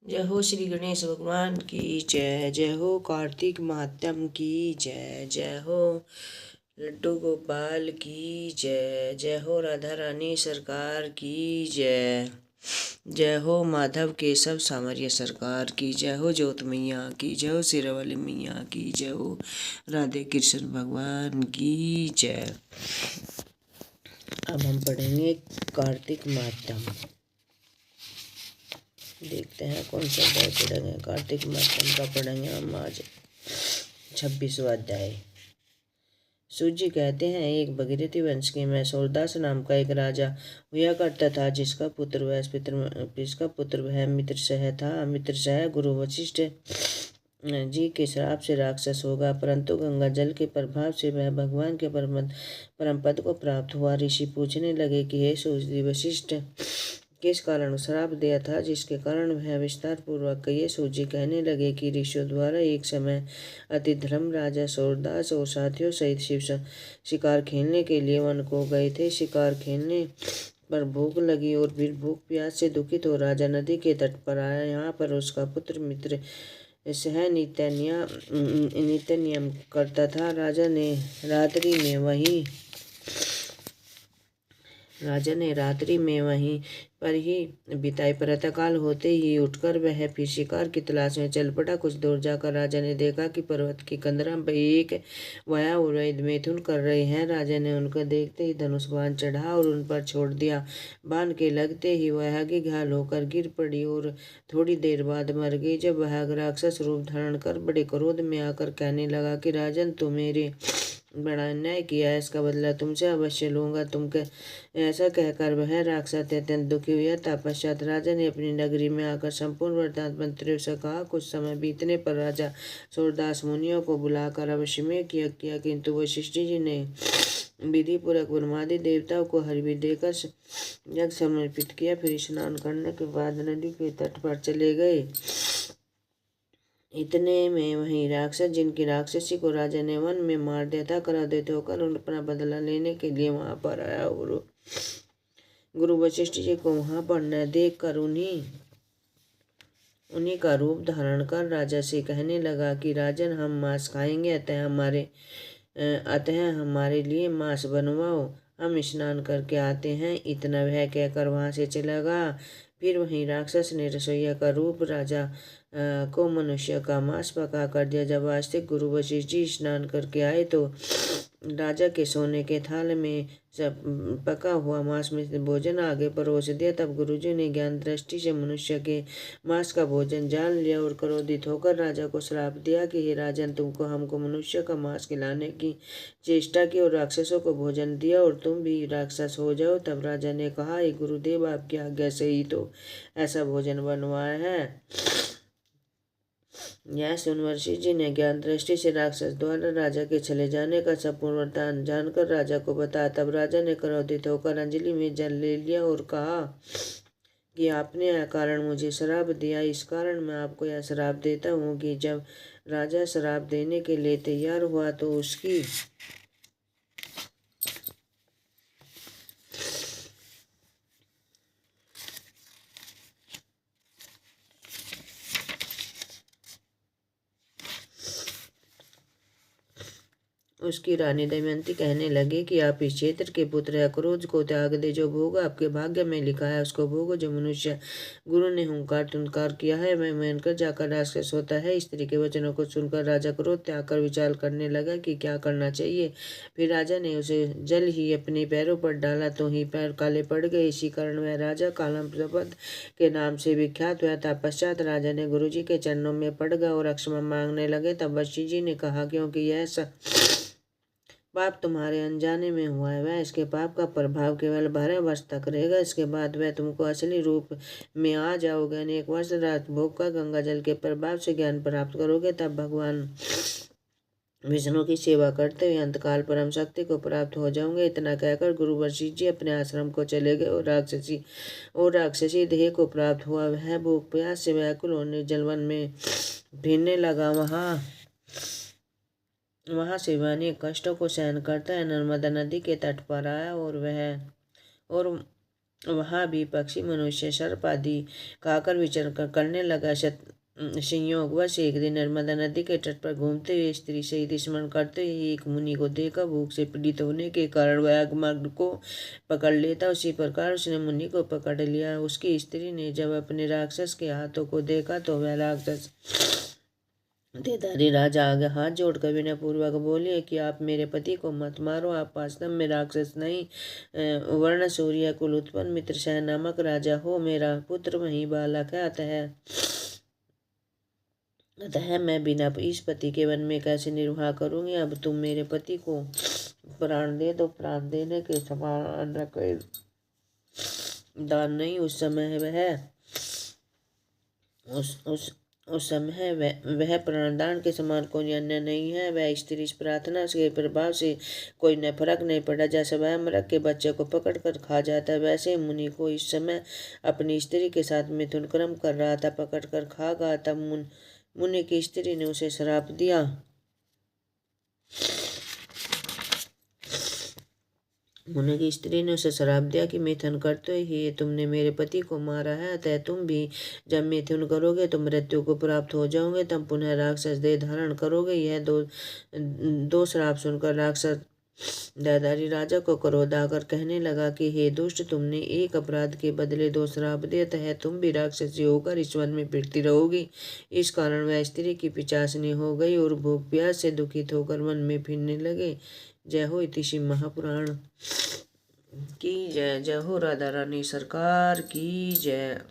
जय हो श्री गणेश भगवान की जय। जय हो कार्तिक मातम की जय। जय हो लड्डू गोपाल की जय। जय हो राधा रानी सरकार की जय। जय हो माधव केशव सामरिया सरकार की जय। हो ज्योत मैया की जय। हो सिरावाली मैया की जय। हो राधे कृष्ण भगवान की जय। अब हम पढ़ेंगे कार्तिक मातम। देखते हैं कौन सा अध्याय पढ़ेंगे। कार्तिक मातम का पढ़ेंगे हम आज 26वां अध्याय। सूजी कहते हैं, एक भगीरथी वंश के में सूरदास नाम का एक राजा हुआ करता था, जिसका पुत्र वह मित्रसह था। मित्रसह गुरु वशिष्ठ जी के श्राप से राक्षस होगा, परंतु गंगा जल के प्रभाव से वह भगवान के परम पद को प्राप्त हुआ। ऋषि पूछने लगे कि हे सूजी, वशिष्ठ किस कारण श्राप दिया था, जिसके कारण वह विस्तार पूर्वक कहिए। सूजी कहने लगे कि ऋषियों द्वारा एक समय अति धर्म राजा सूरदास और साथियों सहित शिकार खेलने के लिए वन को गए थे। शिकार खेलने पर भूख लगी और फिर भूख प्यास से दुखित हो राजा नदी के तट पर आया। यहाँ पर उसका पुत्र मित्र सह नित्य नियम करता था। राजा ने रात्रि में वहीं पर ही बिताई। प्रातःकाल होते ही उठकर वह फिर शिकार की तलाश में चल पड़ा। कुछ दूर जाकर राजा ने देखा कि पर्वत की कंदरा पर एक वयोवृद्ध मैथुन कर रहे हैं। राजा ने उनको देखते ही धनुष बाण चढ़ा और उन पर छोड़ दिया। बाण के लगते ही वह घायल होकर गिर पड़ी और थोड़ी देर बाद मर गई। जब वह राक्षस रूप धारण कर बड़े क्रोध में आकर कहने लगा कि राजन, तुम मेरे बड़ा अन्याय किया है, इसका बदला तुमसे अवश्य लूंगा। ऐसा कहकर वह राक्षस अत्यंत दुखी हुआ। तत्पश्चात राजा ने अपनी नगरी में आकर संपूर्ण वृत्तांत मंत्रियों से कहा। कुछ समय बीतने पर राजा सूरदास मुनियों को बुलाकर अवश्यमेव किया, किंतु वशिष्ठ जी ने विधि पूर्वक ब्रह्मादि देवताओं को हरिवी देकर यज्ञ समर्पित किया। फिर स्नान करने के बाद नदी के तट पर चले गए। इतने में वही राक्षस, जिनकी राक्षसी को राजा ने वन में मार दिया था, क्रोधित होकर अपना बदला लेने के लिए वहां पर आया और गुरु वशिष्ठ जी को वहां पर न देख कर उन्हीं का रूप धारण कर राजा से कहने लगा कि राजन, हम मांस खाएंगे, अतः हमारे लिए मांस बनवाओ, हम स्नान करके आते हैं। इतना वह कहकर वहां से चला गया। फिर वहीं राक्षस ने रसोइया का रूप राजा को मनुष्य का मांस पका कर दिया। जब वास्तविक गुरु वशिष्ठ जी स्नान करके आए तो राजा के सोने के थाल में सब पका हुआ मांस में से भोजन आगे परोस दिया। तब गुरुजी ने ज्ञान दृष्टि से मनुष्य के मांस का भोजन जान लिया और क्रोधित होकर राजा को श्राप दिया कि हे राजन, तुमको हमको मनुष्य का मांस खिलाने की चेष्टा की और राक्षसों को भोजन दिया और तुम भी राक्षस हो जाओ। तब राजा ने कहा, हे गुरुदेव, आपकी आज्ञा से ही तो ऐसा भोजन बनवाया है। यह सुन वशिष्ठ जी ने ज्ञान दृष्टि से राक्षस द्वारा राजा के चले जाने का संपूर्ण वृत्तांत जानकर राजा को बताया। तब राजा ने क्रोधित होकर अंजलि में जल ले लिया और कहा कि आपने अकारण मुझे श्राप दिया, इस कारण मैं आपको यह श्राप देता हूँ कि जब राजा श्राप देने के लिए तैयार हुआ तो उसकी रानी दमयंती कहने लगी कि आप इस क्षेत्र के पुत्र है, क्रोध को त्याग दे। जो भोग आपके भाग्य में लिखा है उसको भोग। जो मनुष्य गुरु ने हुंकार किया है वह मानकर जाकर राक्षस होता है। स्त्री के वचनों को सुनकर राजा क्रोध त्याग कर विचार करने लगा कि क्या करना चाहिए। फिर राजा ने उसे जल ही अपने पैरों पर डाला तो ही पैर काले पड़ गए। इसी कारण वह राजा कालम प्रपद के नाम से विख्यात हुआ था। पश्चात राजा ने गुरु जी के चरणों में पड़ गया और क्षमा मांगने लगे। तब वशिष्ठ जी ने कहा, क्योंकि यह पाप तुम्हारे अनजाने में हुआ है, वह इसके पाप का प्रभाव केवल 12 वर्ष तक रहेगा। इसके बाद वह तुमको असली रूप में आ जाओगे। अनेक वर्ष रात भोग कर गंगा जल के प्रभाव से ज्ञान प्राप्त करोगे। तब भगवान विष्णु की सेवा करते हुए अंतकाल परम शक्ति को प्राप्त हो जाओगे। इतना कहकर गुरु वशिष्ठ जी अपने आश्रम को चले गए और राक्षसी देह को प्राप्त हुआ। वह भूख प्यास से व्याकुल होने जलवन में फिरने लगा। वहां से वह अनेक कष्टों को सहन करता है नर्मदा नदी के तट पर आया और वहाँ भी पक्षी मनुष्य सर्प आदि खाकर विचरण करने लगा। संयोगवश एक दिन नर्मदा नदी के तट पर घूमते हुए स्त्री सहित स्मरण करते हुए एक मुनि को देखा। भूख से पीड़ित होने के कारण वह आगमन को पकड़ लेता, उसी प्रकार उसने मुनि को पकड़ लिया। उसकी स्त्री ने जब अपने राक्षस के हाथों को देखा तो वह राक्षस देदारी राजा आगे हाथ जोड़कर विनय पूर्वक बोले कि आप मेरे पति को मत मारो, आप वास्तव में राक्षस नहीं वर्ण सूर्य कुल उत्पन्न मित्रसेन नामक राजा हो। मेरा पुत्र वही बालक है, अतः मैं बिना इस पति के वन में कैसे निर्वाह करूंगी। अब तुम मेरे पति को प्राण दे दो, प्राण देने के समान कोई दान नहीं। उस समय वह प्राणदान के समान कोई अन्य नहीं है। वह स्त्री इस प्रार्थना के प्रभाव से कोई न फर्क नहीं पड़ा। जैसे वह मृग के बच्चे को पकड़ कर खा जाता है, वैसे मुनि को इस समय अपनी स्त्री के साथ मिथुन कर्म कर रहा था, पकड़ कर खा गया था। मुनि की स्त्री ने उसे श्राप दिया। मुनि की स्त्री ने उसे श्राप दिया कि मिथुन करते ही तुमने मेरे पति को मारा है, अतः तुम भी जब मिथुन करोगे तो मृत्यु को प्राप्त हो जाओगे, तब पुनः राक्षस देह धारण करोगे। यह दो श्राप सुनकर राक्षस देहधारी राजा को क्रोध आकर कहने लगा कि हे दुष्ट, तुमने एक अपराध के बदले दो श्राप दिए, है तुम भी राक्षसी होकर इस वन में फिरती रहोगी। इस कारण वह स्त्री की पिचासनी हो गई और भूख प्यास से दुखित होकर वन में फिरने लगे। जय हो। इति श्री महापुराण की जय। जय हो। राधा रानी सरकार की जय।